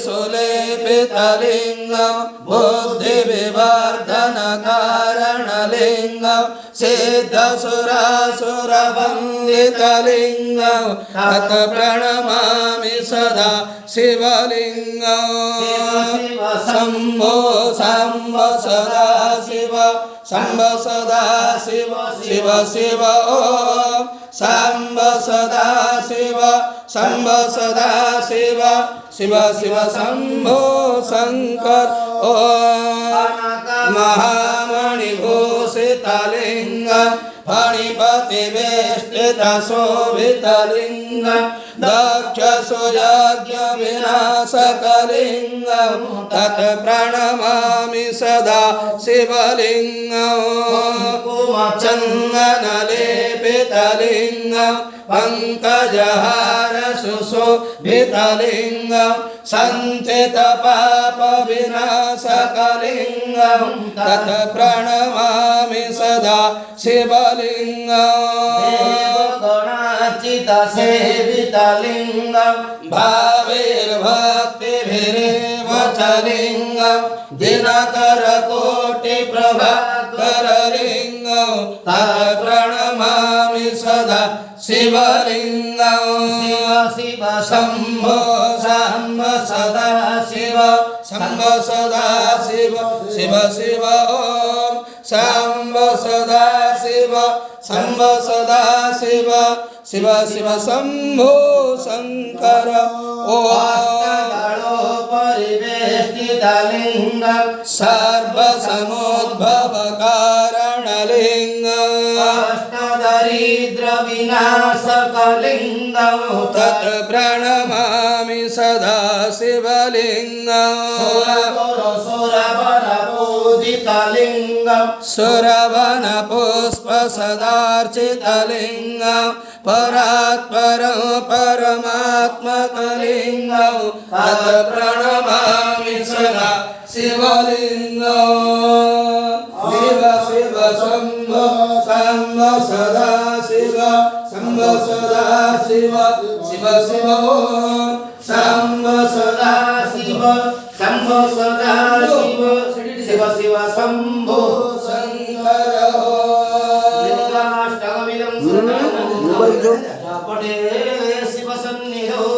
सुलेपितलिङ्गं बुद्धिविवर्धनकारणलिङ्गं सिद्धसुरासुरवन्दितलिङ्गं तत् प्रणमामि सदा शिवलिङ्गं शम्भो शम्भ सदा शिव शम्भ सदा शिव शिव शिव ॐ शम्भ सदा शिव शम्भ सदा शिव शिव शिव शम्भो शङ्कर ॐ महामणिभूषितलिङ्गं फणिपतिवेष्टितशोभितलिङ्गं दक्षसुयज्ञविनाशकलिङ्गं तत् प्रणमामि सदा शिवलिङ्गं चन्दनलेपितलिङ्गं पङ्कजहारसुशोभितलिङ्गं सञ्चितपापविनाशकलिङ्गं तत् प्रणमामि सदा शिवलिङ्गं देवगणार्चितसेवितलिङ्गं भावैर्भक्तिभिरेव च लिङ्गं दिनकरकोटिप्रभाकरलिङ्गं तत् प्रणमामि सदा शिवलिङ्गं शिव शिव शम्भो शम्भ सदा शिव शम्भ सदा शिव शिव शिव ॐ शम्भ सदा शिव शम्भ सदा शिव शिव शिव शम्भो शङ्कर ॐ परिवेष्टितलिङ्गं सर्वसमुद्भवकारणलिङ्गं अष्टदरिद्रविनाशकलिङ्गं तत् प्रणमामि सदा शिवलिङ्गं सुरवनपूजितलिङ्गं सुरवनपुष्पसदार्चितलिङ्गं परात्परं परमात्मकलिङ्गं तत् प्रणमामि सदा शिवलिङ्गं शिव शिव शम्भो शम्भ सदा शिव शम्भ सदा शिव शिव शिव ॐ शम्भ सदा शिव शम्भ सदा शिव शिव शिव शम्भो शङ्कर लिङ्गाष्टकमिदं पठे शिवसन्निधौ